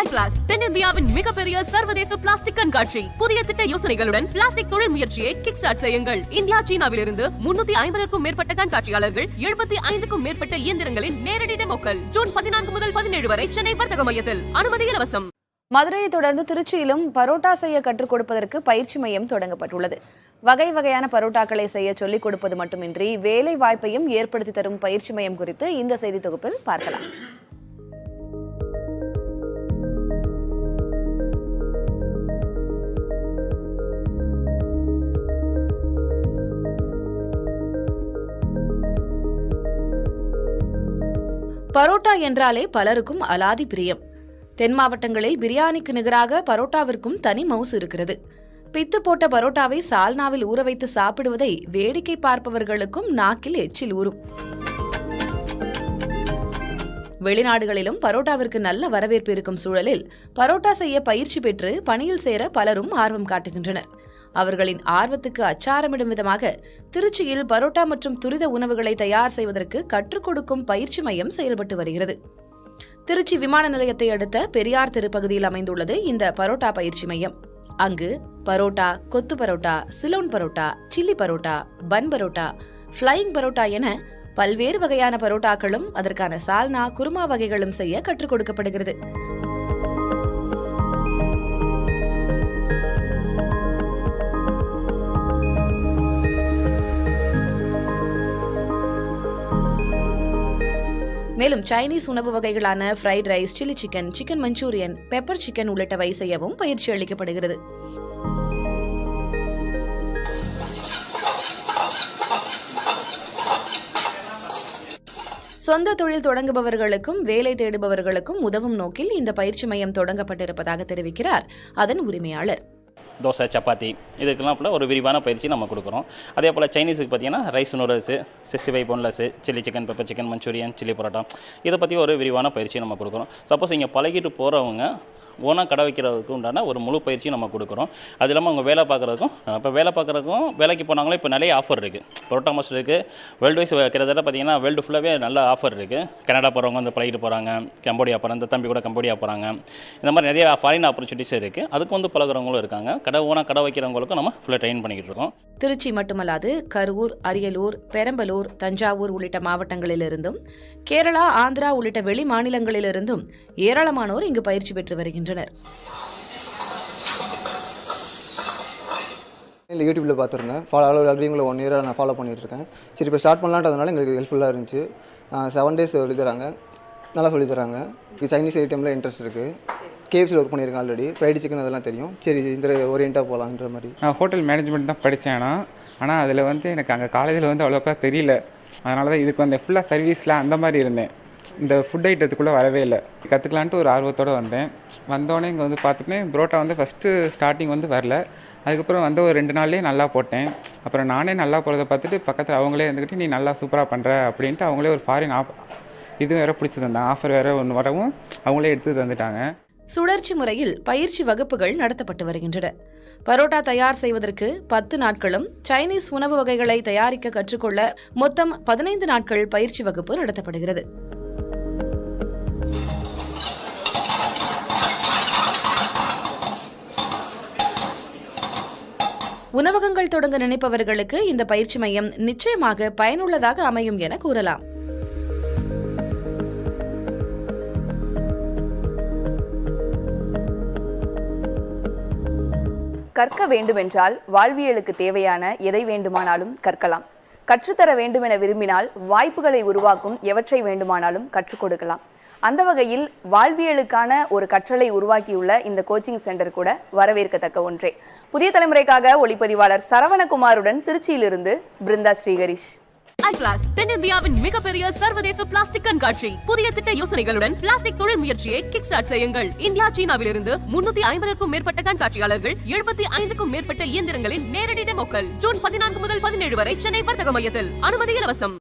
ஐகிளாஸ் தென்னிந்தியாவின் மிகப்பெரிய சர்வதேச பிளாஸ்டிக் கண்காட்சி. புதிய திட்ட யோசனைகளுடன் பிளாஸ்டிக் தொழில் முயற்சியை கிக் ஸ்டார்ட் செய்யுங்கள். இந்தியா, சீனாவிலிருந்து 350க்கும் மேற்பட்ட கண்காட்சியாளர்கள், 75க்கும் மேற்பட்ட இயந்திரங்களின் நேரடி டெமோக்கள். ஜூன் 14 முதல் 17 வரை சென்னை வர்த்தக மையத்தில். அனுமதி இலவசம். மதுரையை தொடர்ந்து திருச்சியிலும் பரோட்டா செய்ய கற்றுக் கொடுப்பதற்கு பயிற்சி மையம் தொடங்கப்பட்டுள்ளது. வகை வகையான பரோட்டாக்களை செய்ய சொல்லிக் கொடுப்பது மட்டுமின்றி வேலை வாய்ப்பையும் ஏற்படுத்தி தரும் பயிற்சி மையம் குறித்து இந்த செய்தி தொகுப்பில் பார்க்கலாம். பரோட்டா என்றாலே பலருக்கும் அலாதி பிரியம். தென் மாவட்டங்களில் பிரியாணிக்கு நிகராக பரோட்டாவிற்கும் தனி மவுசு இருக்கிறது. பித்து போட்ட பரோட்டாவை சால்னாவில் ஊற வைத்து சாப்பிடுவதை வேடிக்கை பார்ப்பவர்களுக்கும் நாக்கில் எச்சில் ஊறும். வெளிநாடுகளிலும் பரோட்டாவிற்கு நல்ல வரவேற்பு இருக்கும் சூழலில் பரோட்டா செய்ய பயிற்சி பெற்று பணியில் சேர பலரும் ஆர்வம் காட்டுகின்றனர். அவர்களின் ஆர்வத்துக்கு அச்சாரமிடும் விதமாக திருச்சியில் பரோட்டா மற்றும் துரித உணவுகளை தயார் செய்வதற்கு கற்றுக் கொடுக்கும் பயிற்சி மையம் செயல்பட்டு வருகிறது. திருச்சி விமான நிலையத்தை அடுத்த பெரியார் தெரு பகுதியில் அமைந்துள்ளது இந்த பரோட்டா பயிற்சி மையம். அங்கு பரோட்டா, கொத்து பரோட்டா, சிலோன் பரோட்டா, சில்லி பரோட்டா, பன் பரோட்டா, ஃப்ளையிங் பரோட்டா என பல்வேறு வகையான பரோட்டாக்களும் அதற்கான சால்னா, குருமா வகைகளும் செய்ய கற்றுக் கொடுக்கப்படுகிறது. மேலும் சைனீஸ் உணவு வகைகளான fried rice, chilli chicken, chicken manchurian, pepper chicken உள்ளிட்டவை செய்யவும் பயிற்சி அளிக்கப்படுகிறது. சொந்த தொழில் தொடங்குபவர்களுக்கும் வேலை தேடுபவர்களுக்கும் உதவும் நோக்கில் இந்த பயிற்சி மையம் தொடங்கப்பட்டிருப்பதாக தெரிவிக்கிறார் அதன் உரிமையாளர். தோசை, சப்பாத்தி இதுக்கெல்லாம் போல் ஒரு விரிவான பயிற்சி நம்ம கொடுக்குறோம். அதே போல் சைனீஸுக்கு பார்த்தீங்கன்னா rice noodles, 65 boneless, chilli chicken, pepper chicken, Manchurian, chilli parotta இதை பற்றி ஒரு விரிவான பயிற்சி நம்ம கொடுக்குறோம். சப்போஸ் இங்கே பழகிட்டு போகிறவங்க ஓனாக கடை வைக்கிறதுக்கு உண்டான ஒரு முழு பயிற்சியும் நம்ம கொடுக்குறோம். அது இல்லாமல் அவங்க வேலை பார்க்குறதுக்கும், இப்போ வேலை பார்க்குறதுக்கும் வேலைக்கு போனாங்களோ இப்போ நிறைய ஆஃபர் இருக்குது. பரோட்டா மாஸ்டர் இருக்குது. வேர்ல்டு வைஸ் கிட்டத்தட்ட பார்த்தீங்கன்னா வேர்ல்டு ஃபுல்லாகவே நல்ல ஆஃபர் இருக்குது. கனடா போகிறவங்க வந்து பழகிட்டு போகிறாங்க, கம்போடியா போகிறாங்க, இந்த தம்பி கூட கம்போடியா போகிறாங்க. இந்த மாதிரி நிறைய ஃபாரின் ஆப்பர்ச்சுனிட்டிஸ் இருக்குது. அதுக்கு வந்து பழகிறவங்களும் இருக்காங்க. ஓனாக கடை வைக்கிறவங்களுக்கும் நம்ம ஃபுல்லாக ட்ரெயின் பண்ணிக்கிட்டு இருக்கோம். திருச்சி மட்டுமல்லாது கரூர், அரியலூர், பெரம்பலூர், தஞ்சாவூர் உள்ளிட்ட மாவட்டங்களிலிருந்தும், கேரளா, ஆந்திரா உள்ளிட்ட வெளி மாநிலங்களிலிருந்தும் ஏராளமானோர் இங்கு பயிற்சி பெற்று வருகின்றனர். இல்லை, யூடியூப்பில் பார்த்துருந்தேன். அக்ரிங்களை 1 இயராக நான் ஃபாலோ பண்ணிகிட்டு இருக்கேன். சரி, இப்போ ஸ்டார்ட் பண்ணலான்றதுனால எங்களுக்கு ஹெல்ப்ஃபுல்லாக இருந்துச்சு. 7 days சொல்லித்தராங்க, நல்லா சொல்லித்தராங்க. சைனீஸ் ஐட்டமில் இன்ட்ரெஸ்ட் இருக்குது. கேஎஃப்சியில் ஒர்க் பண்ணியிருக்கேன் ஆல்ரெடி. ஃப்ரைடு சிக்கன் அதெல்லாம் தெரியும். சரி, இந்த ஓரியண்டாக போகலான்ற மாதிரி. நான் ஹோட்டல் மேனேஜ்மெண்ட் தான் படித்தேன். ஆனால் அதில் வந்து எனக்கு அங்கே காலேஜில் வந்து அவ்வளோக்கா தெரியல. அதனால தான் இதுக்கு வந்து ஃபுல்லாக சர்வீஸில் அந்த மாதிரி இருந்தேன். இந்த ஃபுட் ஐட்டத்துக்குள்ளே வரவே இல்லை. கற்றுக்கலான்ட்டு ஒரு ஆர்வத்தோடு வந்தேன். வந்தோடனே இங்கே வந்து பார்த்துட்டு புரோட்டா வந்து ஃபஸ்ட்டு ஸ்டார்டிங் வந்து வரல. அதுக்கப்புறம் வந்து ஒரு 2 நாள்லேயே நல்லா போட்டேன். அப்புறம் நானே நல்லா போகிறத பார்த்துட்டு பக்கத்தில் அவங்களே இருந்துக்கிட்டு நீ நல்லா சூப்பராக பண்ணுற அப்படின்ட்டு அவங்களே ஒரு ஃபாரின் இது வேறு பிடிச்சி தந்தாங்க. ஆஃபர் வேறு ஒன்று வரவும் அவங்களே எடுத்து தந்துட்டாங்க. சுழற்சி முறையில் பயிற்சி வகுப்புகள் நடத்தப்பட்டு வருகின்றன. பரோட்டா தயார் செய்வதற்கு 10 நாட்களும், சைனீஸ் உணவு வகைகளை தயாரிக்க கற்றுக்கொள்ள மொத்தம் 15 நாட்கள் பயிற்சி வகுப்பு நடத்தப்படுகிறது. உணவகங்கள் தொடங்க நினைப்பவர்களுக்கு இந்த பயிற்சி மையம் நிச்சயமாக பயனுள்ளதாக அமையும் என கூறலாம். கற்க வேண்டுமென்றால் வாழ்வியலுக்கு தேவையான எதை வேண்டுமானாலும் கற்கலாம். கற்றுத்தர வேண்டுமென விரும்பினால் வாய்ப்புகளை உருவாக்கும் எவற்றை வேண்டுமானாலும் கற்றுக் கொடுக்கலாம். அந்த வகையில் வாழ்வியலுக்கான ஒரு கற்றலை உருவாக்கியுள்ள இந்த கோச்சிங் சென்டர் கூட வரவேற்கத்தக்க ஒன்றே. புதிய தலைமுறைக்காக ஒளிப்பதிவாளர் சரவணகுமாருடன் திருச்சியிலிருந்து பிருந்தா ஸ்ரீகரிஷ். ஐகிளாஸ் தென்னிந்தியாவின் மிகப்பெரிய சர்வதேச பிளாஸ்டிக் கண்காட்சி. புதிய திட்ட யோசனைகளுடன் பிளாஸ்டிக் தொழில் முயற்சியை கிக் ஸ்டார்ட் செய்யுங்கள். இந்தியா, சீனாவிலிருந்து 350க்கும் மேற்பட்ட கண்காட்சியாளர்கள், 75க்கும் மேற்பட்ட இயந்திரங்களின் நேரடி டெமோக்கள். ஜூன் 14 முதல் 17 வரை சென்னை வர்த்தக மையத்தில். அனுமதி இலவசம்.